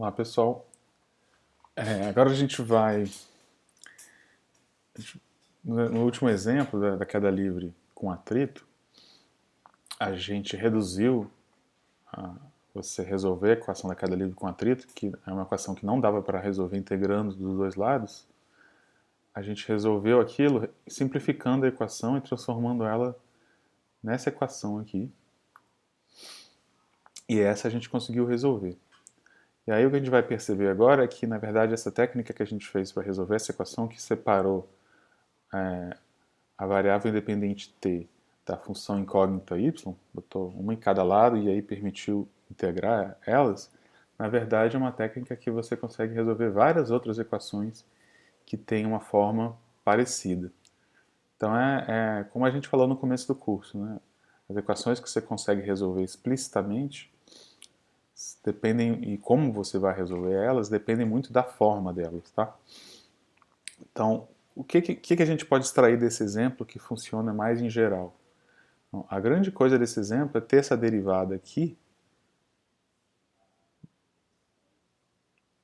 Olá pessoal, agora a gente vai, no último exemplo da queda livre com atrito, a gente reduziu você resolver a equação da queda livre com atrito, que é uma equação que não dava para resolver integrando dos dois lados. A gente resolveu aquilo simplificando a equação e transformando ela nessa equação aqui. E essa a gente conseguiu resolver. E aí o que a gente vai perceber agora é que, na verdade, essa técnica que a gente fez para resolver essa equação, que separou a variável independente t da função incógnita y, botou uma em cada lado e aí permitiu integrar elas, na verdade é uma técnica que você consegue resolver várias outras equações que têm uma forma parecida. Então é como a gente falou no começo do curso, né? As equações que você consegue resolver explicitamente dependem, e como você vai resolver elas, dependem muito da forma delas, tá? Então, o que a gente pode extrair desse exemplo que funciona mais em geral? Bom, a grande coisa desse exemplo é ter essa derivada aqui,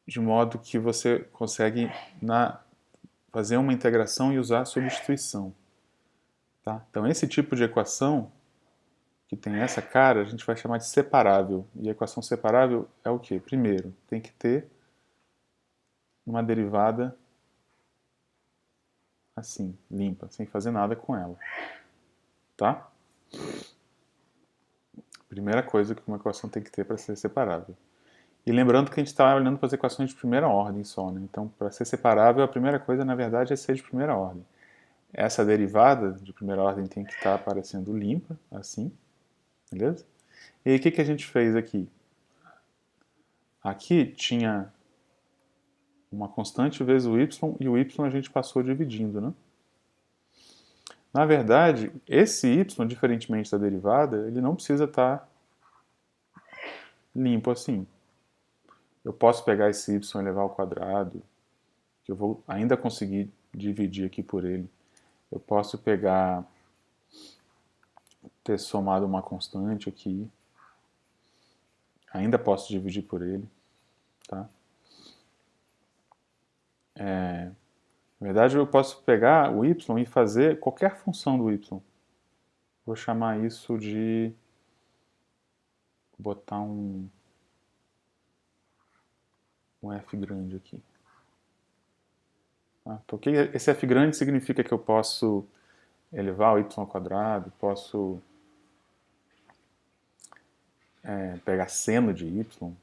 de modo que você consegue fazer uma integração e usar a substituição. Tá? Então, esse tipo de equação, que tem essa cara, a gente vai chamar de separável. E a equação separável é o quê? Primeiro, tem que ter uma derivada assim, limpa, sem fazer nada com ela. Tá? Primeira coisa que uma equação tem que ter para ser separável. E lembrando que a gente está olhando para as equações de primeira ordem só, né? Então, para ser separável, a primeira coisa, na verdade, é ser de primeira ordem. Essa derivada de primeira ordem tem que estar aparecendo limpa, assim, beleza? E aí, o que a gente fez aqui? Aqui tinha uma constante vezes o y, e o y a gente passou dividindo, né? Na verdade, esse y, diferentemente da derivada, ele não precisa estar limpo assim. Eu posso pegar esse y e levar ao quadrado, que eu vou ainda conseguir dividir aqui por ele. Eu posso ter somado uma constante aqui, ainda posso dividir por ele, tá? Na verdade, eu posso pegar o y e fazer qualquer função do y. Vou chamar isso de... botar um f grande aqui. Tá? Então, esse f grande significa que eu posso elevar o y ao quadrado, posso pegar seno de y,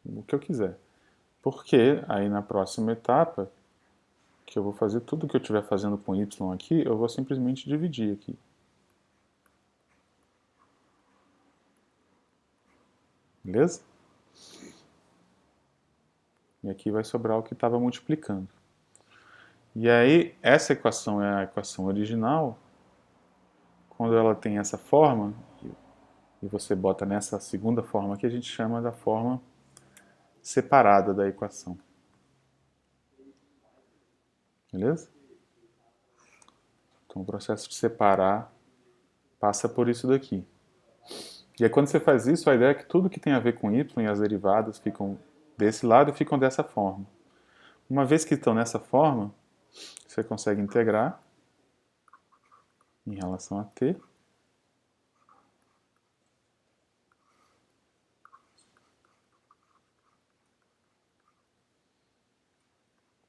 o que eu quiser. Porque aí na próxima etapa, que eu vou fazer tudo que eu estiver fazendo com y aqui, eu vou simplesmente dividir aqui. Beleza? E aqui vai sobrar o que estava multiplicando. E aí, essa equação é a equação original. Quando ela tem essa forma, e você bota nessa segunda forma que a gente chama da forma separada da equação. Beleza? Então o processo de separar passa por isso daqui. E aí quando você faz isso, a ideia é que tudo que tem a ver com y e as derivadas ficam desse lado e ficam dessa forma. Uma vez que estão nessa forma, você consegue integrar em relação a t.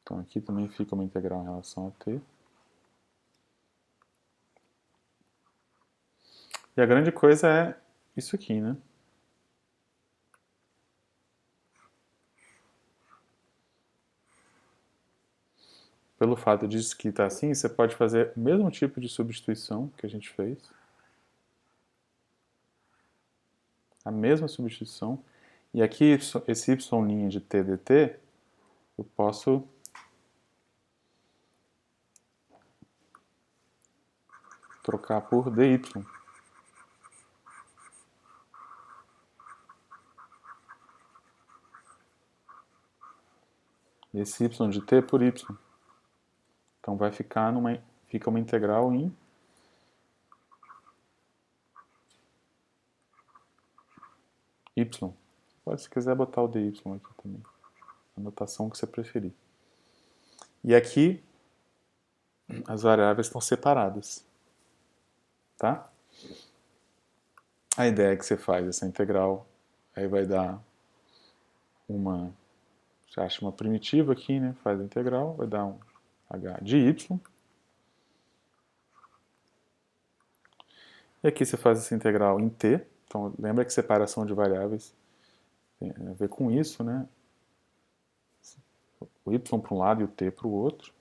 Então aqui também fica uma integral em relação a t. E a grande coisa é isso aqui, né? Pelo fato disso que está assim, você pode fazer o mesmo tipo de substituição que a gente fez. A mesma substituição. E aqui, esse y' de t dt, eu posso trocar por dy. Esse y de t por y. Então vai ficar fica uma integral em y. Pode, se quiser, botar o dy aqui também. a notação que você preferir. E aqui as variáveis estão separadas, tá? A ideia é que você faz essa integral, aí vai dar uma, você acha uma primitiva aqui, né? Faz a integral, vai dar um h de y. E aqui você faz essa integral em t. Então lembra que separação de variáveis tem a ver com isso, né? O y para um lado e o t para o outro.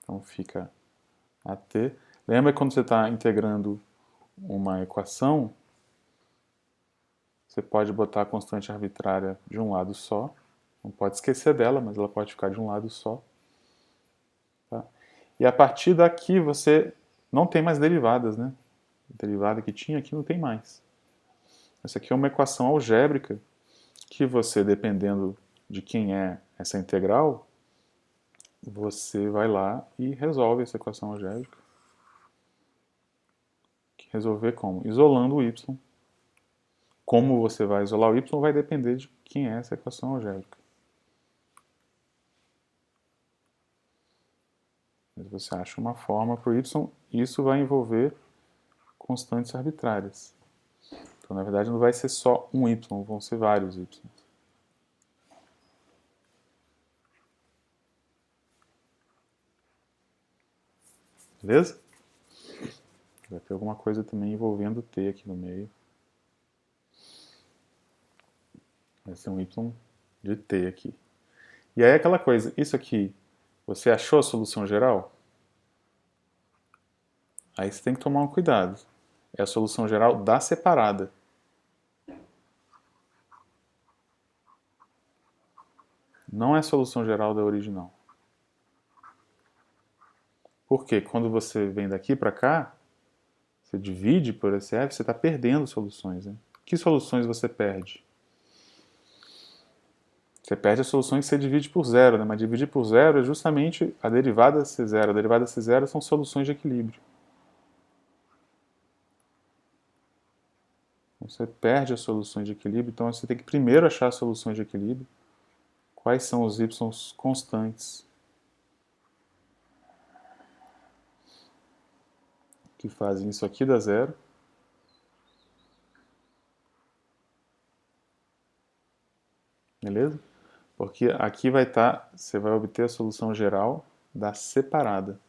Então fica at. Lembra que quando você está integrando uma equação, você pode botar a constante arbitrária de um lado só. Não pode esquecer dela, mas ela pode ficar de um lado só. Tá? E a partir daqui você não tem mais derivadas, né? A derivada que tinha aqui não tem mais. Essa aqui é uma equação algébrica que você, dependendo de quem é essa integral, você vai lá e resolve essa equação algébrica. Resolver como? Isolando o y. Como você vai isolar o y vai depender de quem é essa equação algébrica. Mas você acha uma forma para o y, isso vai envolver constantes arbitrárias. Então, na verdade, não vai ser só um y, vão ser vários y. Beleza? Vai ter alguma coisa também envolvendo t aqui no meio. Vai ser um y de t aqui. E aí aquela coisa, isso aqui, você achou a solução geral? Aí você tem que tomar um cuidado. É a solução geral da separada. Não é a solução geral da original. Porque quando você vem daqui para cá, você divide por esse f, você está perdendo soluções. Né? Que soluções você perde? Você perde as soluções que você divide por zero, né? Mas dividir por zero é justamente a derivada C0. A derivada C0 são soluções de equilíbrio. Você perde as soluções de equilíbrio, então você tem que primeiro achar as soluções de equilíbrio. Quais são os y constantes que fazem isso aqui dar zero? Beleza? Porque aqui vai estar, você vai obter a solução geral da separada.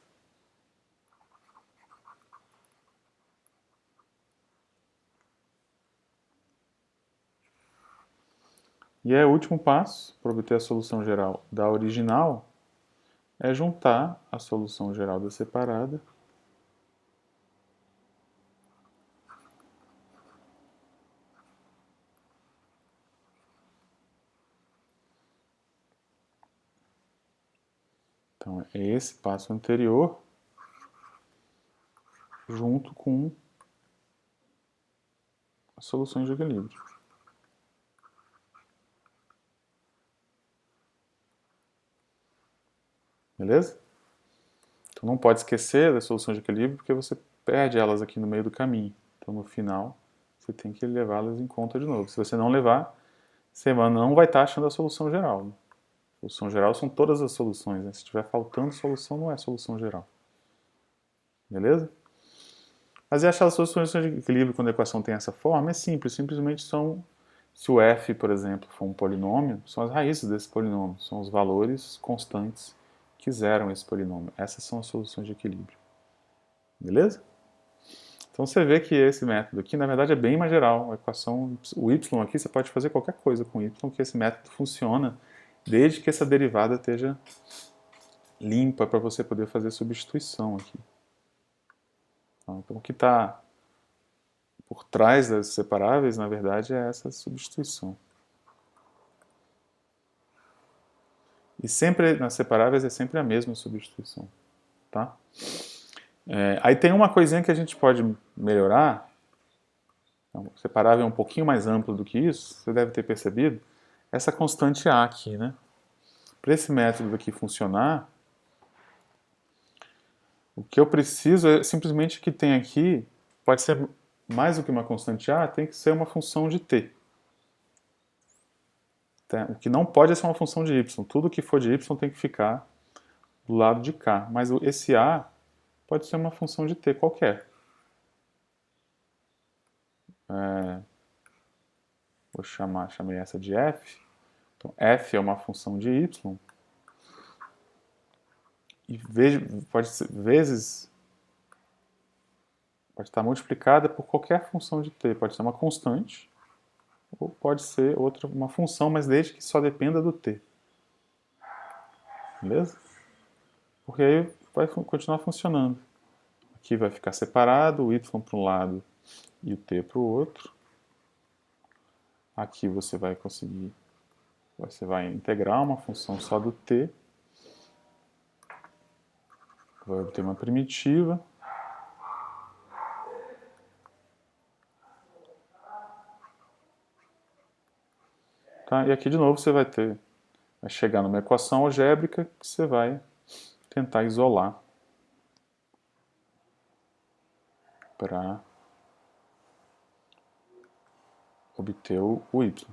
E aí o último passo para obter a solução geral da original é juntar a solução geral da separada então é esse passo anterior junto com as soluções de equilíbrio. Beleza? Então não pode esquecer das soluções de equilíbrio porque você perde elas aqui no meio do caminho. Então no final você tem que levá-las em conta de novo. Se você não levar, você não vai estar achando a solução geral. A solução geral são todas as soluções. Né? Se estiver faltando solução, não é solução geral. Beleza? Mas e achar as soluções de equilíbrio quando a equação tem essa forma? É simples. Simplesmente são, se o f, por exemplo, for um polinômio, são as raízes desse polinômio. São os valores constantes que zeram esse polinômio. Essas são as soluções de equilíbrio. Beleza? Então você vê que esse método aqui, na verdade, é bem mais geral. A equação, o y aqui, você pode fazer qualquer coisa com o y, que esse método funciona desde que essa derivada esteja limpa para você poder fazer substituição aqui. Então o que está por trás das separáveis, na verdade, é essa substituição. E sempre nas separáveis é sempre a mesma substituição. Tá? Aí tem uma coisinha que a gente pode melhorar. Então, o separável é um pouquinho mais amplo do que isso, você deve ter percebido. Essa constante A aqui, né? Para esse método aqui funcionar, o que eu preciso é simplesmente que tem aqui, pode ser mais do que uma constante A, tem que ser uma função de t. O que não pode é ser uma função de y. Tudo que for de y tem que ficar do lado de cá. Mas esse a pode ser uma função de t qualquer. Chamei essa de f. Então, f é uma função de y. E pode estar multiplicada por qualquer função de t. Pode ser uma constante, ou pode ser uma função, mas desde que só dependa do t. Beleza? Porque aí vai continuar funcionando. Aqui vai ficar separado, o y para um lado e o t para o outro. Aqui você vai integrar uma função só do t. Vai obter uma primitiva. Tá? E aqui de novo você vai chegar numa equação algébrica que você vai tentar isolar para obter o y.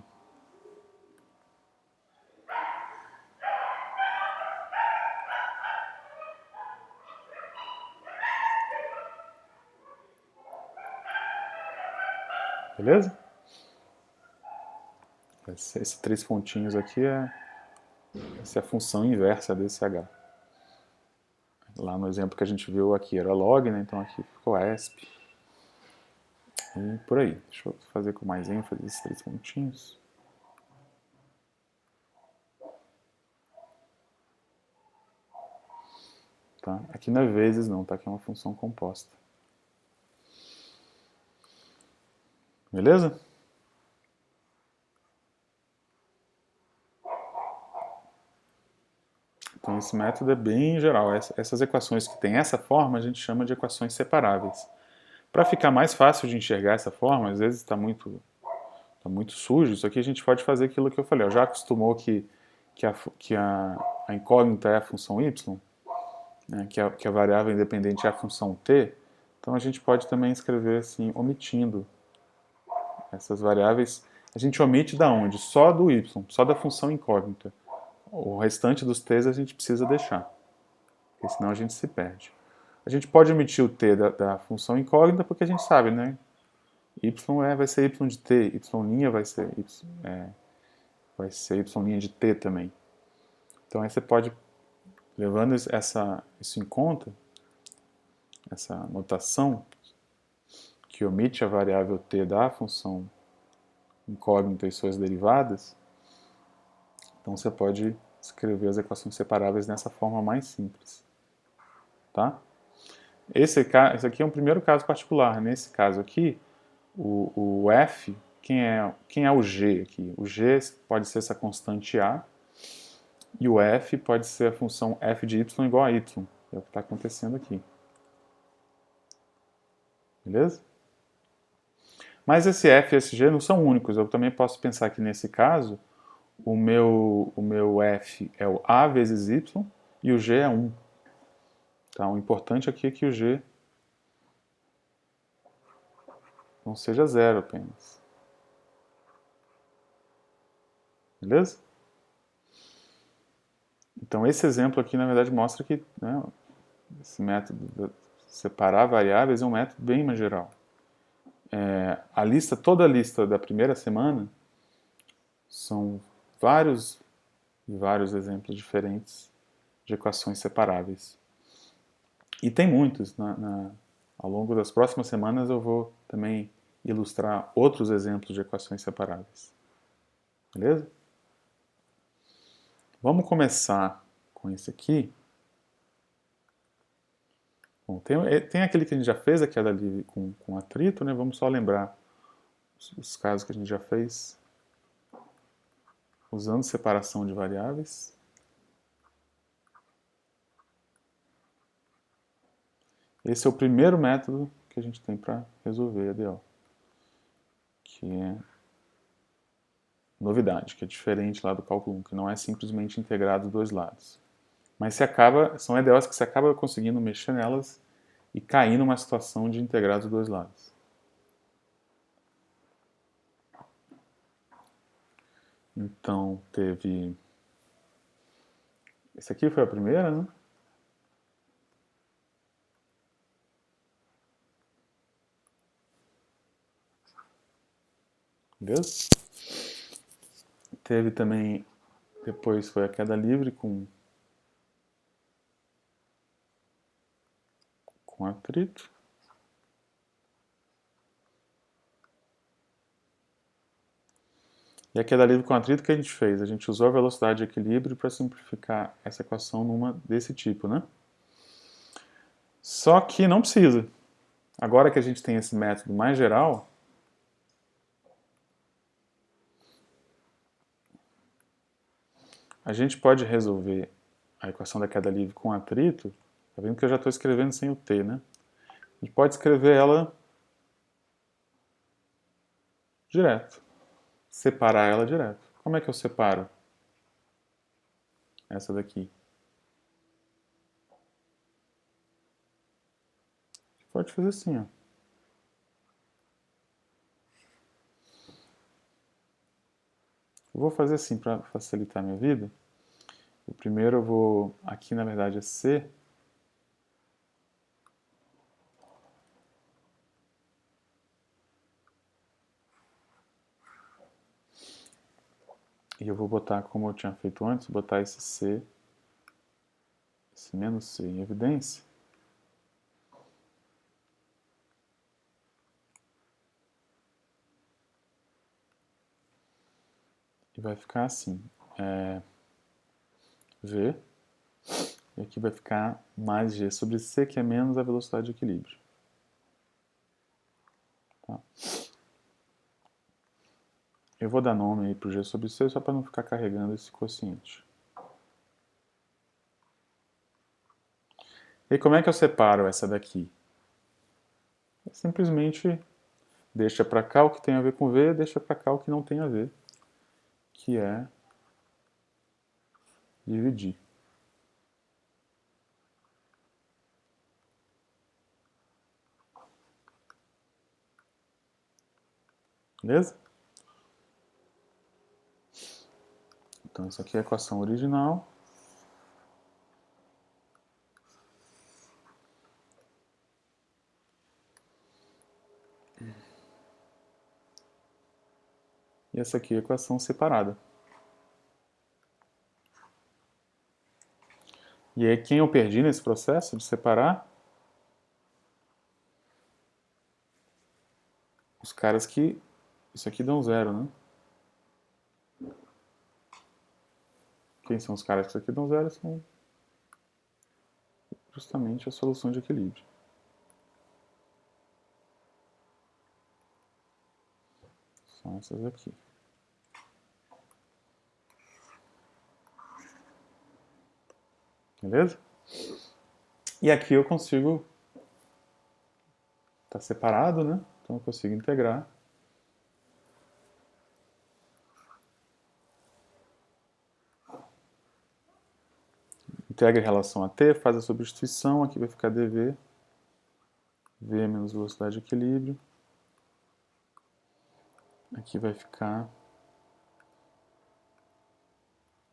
Beleza? Esses 3 pontinhos aqui essa é a função inversa desse h. Lá no exemplo que a gente viu aqui era log, né? Então aqui ficou asp. E por aí. Deixa eu fazer com mais ênfase esses 3 pontinhos. Tá? Aqui não é vezes não, tá? Aqui é uma função composta. Beleza? Então esse método é bem geral. Essas equações que têm essa forma a gente chama de equações separáveis. Para ficar mais fácil de enxergar essa forma, às vezes está muito sujo, isso aqui a gente pode fazer aquilo que eu falei. Já acostumou que a incógnita é a função y, né, que a variável independente é a função t, então a gente pode também escrever assim, omitindo essas variáveis. A gente omite da onde? Só do y, só da função incógnita. O restante dos t's a gente precisa deixar, porque senão a gente se perde. A gente pode omitir o t da função incógnita porque a gente sabe, né? Y vai ser y de t, y' vai ser y' de t também. Então aí você pode, levando isso em conta, essa notação que omite a variável t da função incógnita e suas derivadas, então você pode escrever as equações separáveis dessa forma mais simples. Tá? Esse aqui é um primeiro caso particular. Nesse caso aqui, o f, quem é o g aqui? O g pode ser essa constante a, e o f pode ser a função f de y igual a y. É o que está acontecendo aqui. Beleza? Mas esse f e esse g não são únicos. Eu também posso pensar que nesse caso, o meu f é o a vezes y e o g é 1. Então, o importante aqui é que o g não seja 0 apenas. Beleza? Então, esse exemplo aqui, na verdade, mostra que, né, esse método de separar variáveis é um método bem mais geral. Toda a lista da primeira semana são vários exemplos diferentes de equações separáveis. E tem muitos. Ao longo das próximas semanas eu vou também ilustrar outros exemplos de equações separáveis. Beleza? Vamos começar com esse aqui. Bom, tem aquele que a gente já fez, a queda livre com atrito, né? Vamos só lembrar os casos que a gente já fez usando separação de variáveis. Esse é o primeiro método que a gente tem para resolver a DO, que é novidade, que é diferente lá do cálculo 1, que não é simplesmente integrado dos dois lados. Mas são EDOs que você acaba conseguindo mexer nelas e cair numa situação de integrar dos dois lados. Então, teve... Esse aqui foi a primeira, né? Beleza? Teve também... Depois foi a queda livre com atrito. E a queda livre com atrito que a gente fez? A gente usou a velocidade de equilíbrio para simplificar essa equação numa desse tipo, né? Só que não precisa. Agora que a gente tem esse método mais geral, a gente pode resolver a equação da queda livre com atrito. Tá vendo que eu já estou escrevendo sem o t, né? A gente pode escrever ela direto. Separar ela direto. Como é que eu separo essa daqui? Pode fazer assim, ó. Eu vou fazer assim para facilitar a minha vida. O primeiro eu vou... Aqui, na verdade, é C. E eu vou botar, como eu tinha feito antes, botar esse C, esse menos C em evidência. E vai ficar assim. V. E aqui vai ficar mais G sobre C, que é menos a velocidade de equilíbrio. Tá? Eu vou dar nome aí para o G sobre C só para não ficar carregando esse quociente. E como é que eu separo essa daqui? Simplesmente deixa para cá o que tem a ver com V, deixa para cá o que não tem a ver, que é dividir. Beleza? Então, isso aqui é a equação original. E essa aqui é a equação separada. E aí, quem eu perdi nesse processo de separar? Os caras que... Isso aqui dão zero, né? Quem são os caras que isso aqui dão zero? São justamente a solução de equilíbrio. São essas aqui. Beleza? E aqui eu consigo... Tá separado, né? Então eu consigo integrar. Integra em relação a t, faz a substituição, aqui vai ficar dv, v menos velocidade de equilíbrio. Aqui vai ficar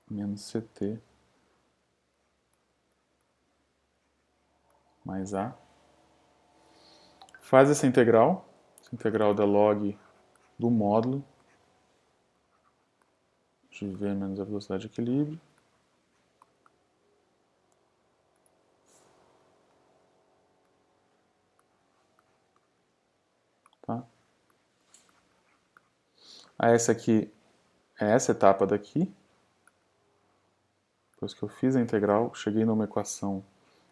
menos ct mais a. Faz essa integral da log do módulo de v menos a velocidade de equilíbrio. Tá? Aí essa aqui é essa etapa daqui. Depois que eu fiz a integral, cheguei numa equação,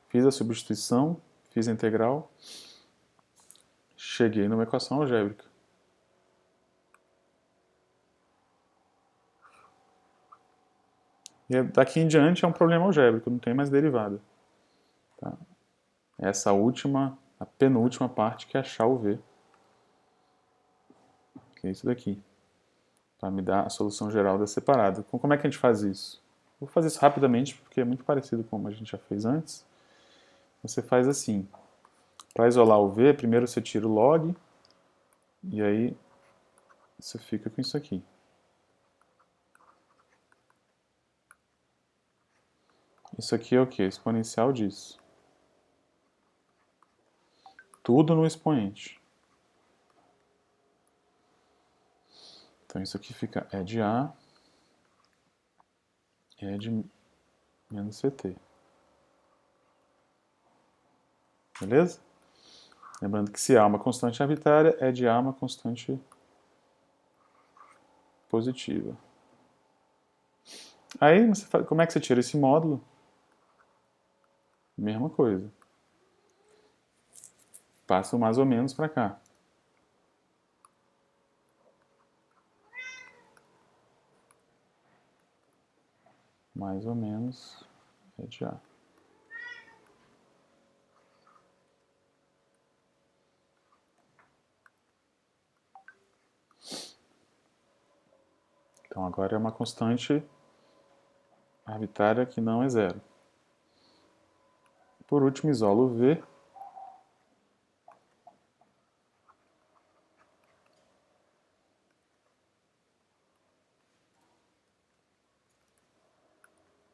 fiz a substituição, fiz a integral, cheguei numa equação algébrica. E daqui em diante é um problema algébrico, não tem mais derivada. Tá? Essa última, a penúltima parte que é achar o V. Que é isso daqui. Para me dar a solução geral da separada. Então, como é que a gente faz isso? Vou fazer isso rapidamente, porque é muito parecido com como a gente já fez antes. Você faz assim. Para isolar o V, primeiro você tira o log, e aí você fica com isso aqui. Isso aqui é o quê? Exponencial disso. Tudo no expoente. Então isso aqui fica E de A, E de menos CT. Beleza? Lembrando que se A é uma constante arbitrária, E de A é uma constante positiva. Aí, como é que você tira esse módulo? Mesma coisa. Passa o mais ou menos para cá. Mais ou menos E de A. Então agora é uma constante arbitrária que não é zero. Por último, isolo V.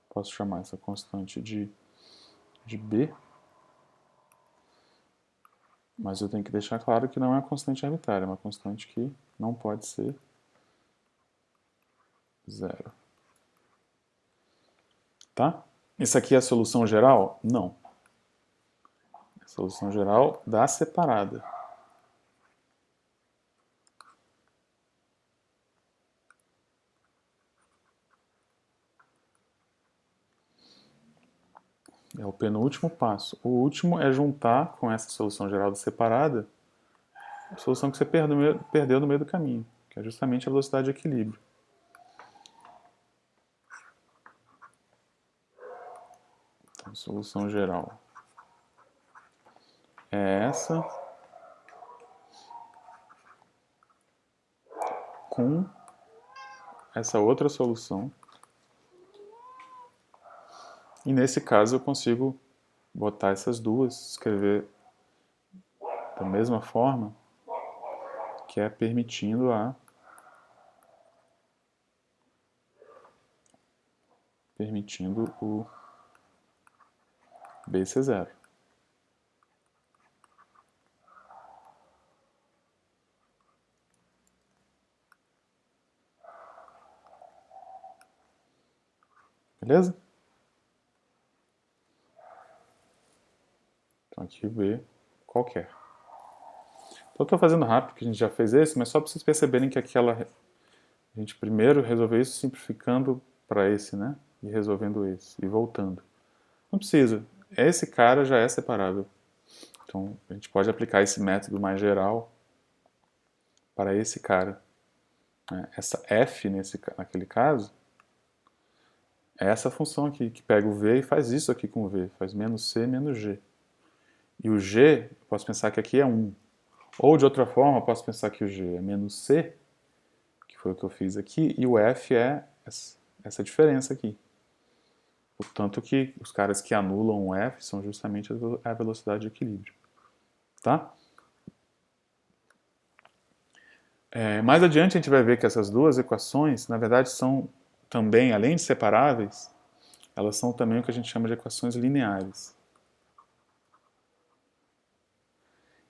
Posso chamar essa constante de B. Mas eu tenho que deixar claro que não é uma constante arbitrária, é uma constante que não pode ser zero. Tá? Isso aqui é a solução geral? Não. É a solução geral da separada. É o penúltimo passo. O último é juntar com essa solução geral da separada a solução que você perdeu no meio do caminho, que é justamente a velocidade de equilíbrio. Então, a solução geral é essa, com essa outra solução. E nesse caso eu consigo botar essas duas, escrever da mesma forma, que é permitindo o B ser zero. Beleza? Então aqui B qualquer. Então eu estou fazendo rápido, porque a gente já fez esse, mas só para vocês perceberem que a gente primeiro resolveu isso simplificando para esse, né? E resolvendo esse, e voltando. Não precisa. Esse cara já é separável. Então a gente pode aplicar esse método mais geral para esse cara. Essa f naquele caso é essa função aqui, que pega o v e faz isso aqui com o v, faz menos c menos g. E o g, eu posso pensar que aqui é 1. Ou de outra forma, eu posso pensar que o g é menos c, que foi o que eu fiz aqui, e o f é essa diferença aqui. Portanto que os caras que anulam o f são justamente a velocidade de equilíbrio. Tá? Mais adiante a gente vai ver que essas duas equações, na verdade, são também, além de separáveis, elas são também o que a gente chama de equações lineares.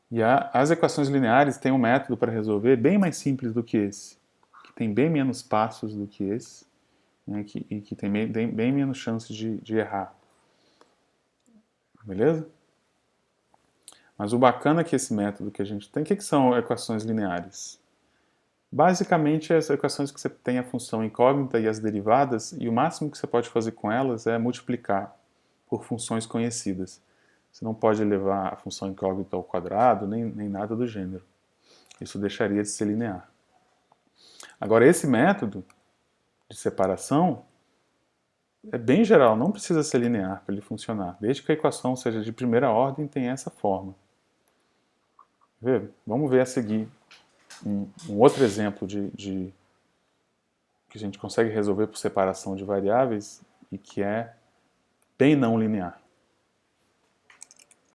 E as equações lineares têm um método para resolver bem mais simples do que esse, que tem bem menos passos do que esse, né, e que tem bem menos chances de errar. Beleza? Mas o bacana é que esse método que a gente tem, o que são equações lineares? Basicamente, as equações que você tem a função incógnita e as derivadas, e o máximo que você pode fazer com elas é multiplicar por funções conhecidas. Você não pode levar a função incógnita ao quadrado, nem nada do gênero. Isso deixaria de ser linear. Agora, esse método de separação é bem geral, não precisa ser linear para ele funcionar. Desde que a equação seja de primeira ordem, tem essa forma. Vamos ver a seguir um outro exemplo que a gente consegue resolver por separação de variáveis e que é bem não linear.